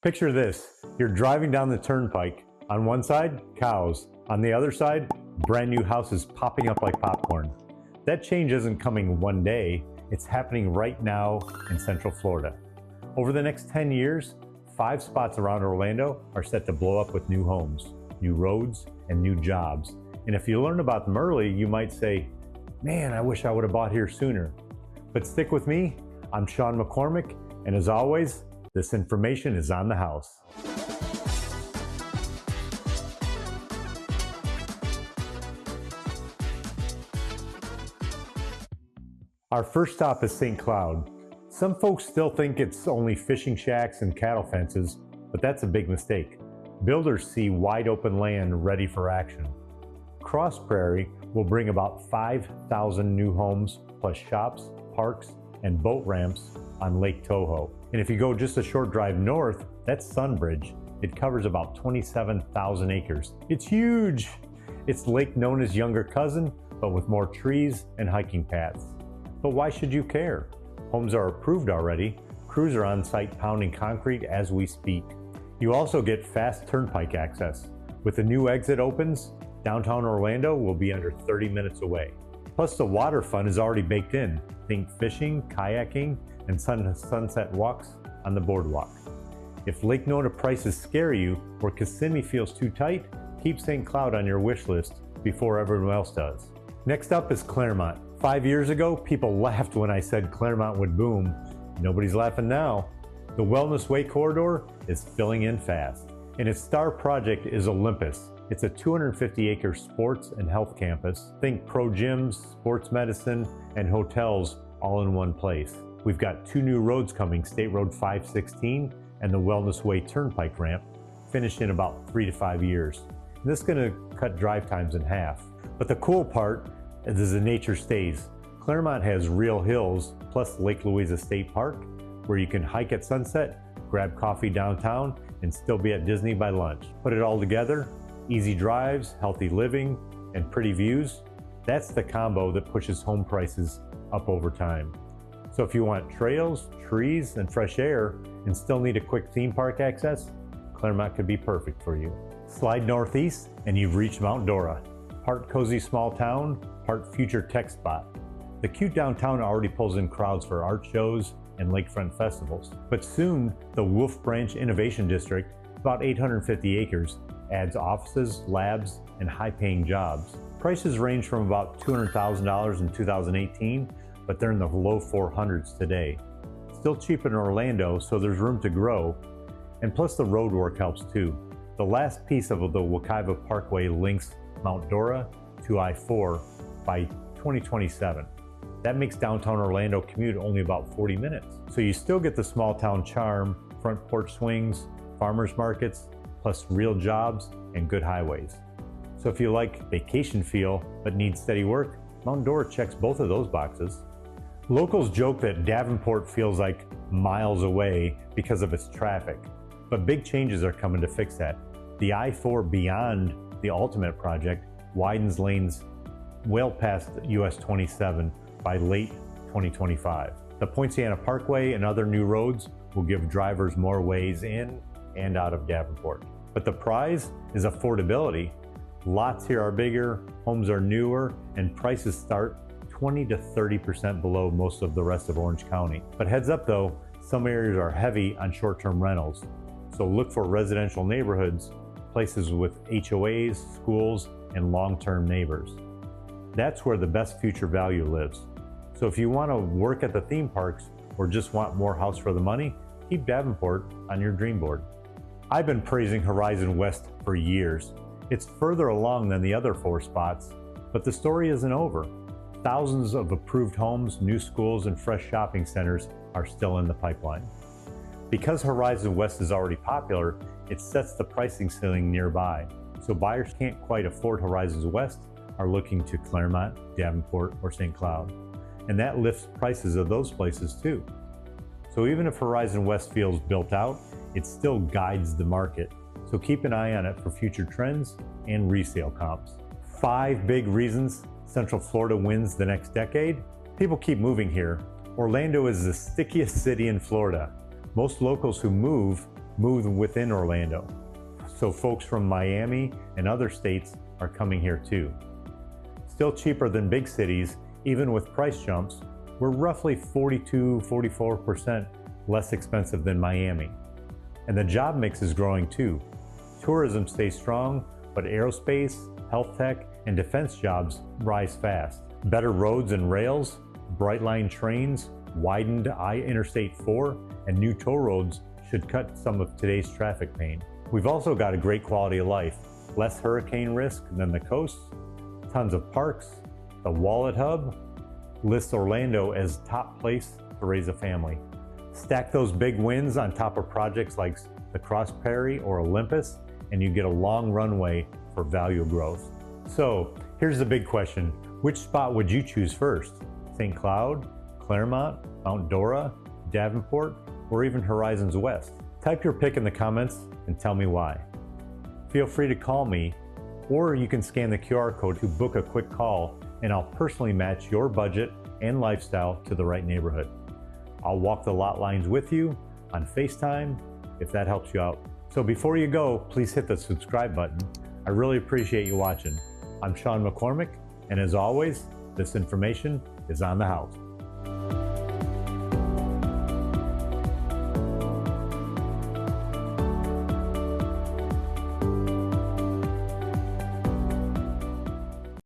Picture this, you're driving down the turnpike. On one side, cows. On the other side, brand new houses popping up like popcorn. That change isn't coming one day, it's happening right now in Central Florida. Over the next 10 years, 5 spots around Orlando are set to blow up with new homes, new roads, and new jobs. And if you learn about them early, you might say, man, I wish I would have bought here sooner. But stick with me, I'm Sean McCormick, and as always, this information is on the house. Our first stop is St. Cloud. Some folks still think it's only fishing shacks and cattle fences, but that's a big mistake. Builders see wide open land ready for action. Cross Prairie will bring about 5,000 new homes, plus shops, parks, and boat ramps on Lake Toho. And if you go just a short drive north, that's Sunbridge. It covers about 27,000 acres. It's huge! It's lake known as younger cousin, but with more trees and hiking paths. But why should you care? Homes are approved already. Crews are on site pounding concrete as we speak. You also get fast turnpike access. With the new exit opens, downtown Orlando will be under 30 minutes away. Plus the water fun is already baked in. Think fishing, kayaking, and sunset walks on the boardwalk. If Lake Nona prices scare you or Kissimmee feels too tight, keep St. Cloud on your wish list before everyone else does. Next up is Clermont. 5 years ago, people laughed when I said Clermont would boom. Nobody's laughing now. The Wellness Way corridor is filling in fast, and its star project is Olympus. It's a 250-acre sports and health campus. Think pro gyms, sports medicine, and hotels all in one place. We've got 2 new roads coming, State Road 516 and the Wellness Way Turnpike ramp, finished in about 3 to 5 years. And this is going to cut drive times in half. But the cool part is the nature stays. Clermont has real hills, plus Lake Louisa State Park, where you can hike at sunset, grab coffee downtown, and still be at Disney by lunch. Put it all together, easy drives, healthy living, and pretty views. That's the combo that pushes home prices up over time. So if you want trails, trees, and fresh air, and still need a quick theme park access, Clermont could be perfect for you. Slide northeast, and you've reached Mount Dora. Part cozy small town, part future tech spot. The cute downtown already pulls in crowds for art shows and lakefront festivals. But soon, the Wolf Branch Innovation District, about 850 acres, adds offices, labs, and high-paying jobs. Prices range from about $200,000 in 2018, but they're in the low 400s today. Still cheap in Orlando, so there's room to grow, and plus the road work helps too. The last piece of the Wekiva Parkway links Mount Dora to I-4 by 2027. That makes downtown Orlando commute only about 40 minutes. So you still get the small town charm, front porch swings, farmers markets, plus real jobs and good highways. So if you like vacation feel but need steady work, Mount Dora checks both of those boxes. Locals joke that Davenport feels like miles away because of its traffic, but big changes are coming to fix that. The I-4 beyond the Ultimate project widens lanes well past US 27 by late 2025. The Poinciana Parkway and other new roads will give drivers more ways in and out of Davenport. But the prize is affordability. Lots here are bigger, homes are newer, and prices start 20 to 30% below most of the rest of Orange County. But heads up though, some areas are heavy on short-term rentals. So look for residential neighborhoods, places with HOAs, schools, and long-term neighbors. That's where the best future value lives. So if you want to work at the theme parks or just want more house for the money, keep Davenport on your dream board. I've been praising Horizon West for years. It's further along than the other 4 spots, but the story isn't over. Thousands of approved homes, new schools, and fresh shopping centers are still in the pipeline. Because Horizon West is already popular, it sets the pricing ceiling nearby. So buyers can't quite afford Horizon West are looking to Clermont, Davenport, or St. Cloud. And that lifts prices of those places too. So even if Horizon West feels built out, it still guides the market. So keep an eye on it for future trends and resale comps. 5 big reasons Central Florida wins the next decade. People keep moving here. Orlando is the stickiest city in Florida. Most locals who move move within Orlando. So folks from Miami and other states are coming here too. Still cheaper than big cities, even with price jumps, we're roughly 42–44% less expensive than Miami. And the job mix is growing too. Tourism stays strong, but aerospace, health tech, and defense jobs rise fast. Better roads and rails, bright line trains, widened Interstate 4, and new toll roads should cut some of today's traffic pain. We've also got a great quality of life, less hurricane risk than the coast, tons of parks, the Wallet Hub lists Orlando as top place to raise a family. Stack those big wins on top of projects like the Cross Prairie or Olympus, and you get a long runway for value growth. So here's the big question. Which spot would you choose first? St. Cloud, Clermont, Mount Dora, Davenport, or even Horizons West? Type your pick in the comments and tell me why. Feel free to call me, or you can scan the QR code to book a quick call, and I'll personally match your budget and lifestyle to the right neighborhood. I'll walk the lot lines with you on FaceTime if that helps you out. So before you go, please hit the subscribe button. I really appreciate you watching. I'm Sean McCormick, and as always, this information is on the house.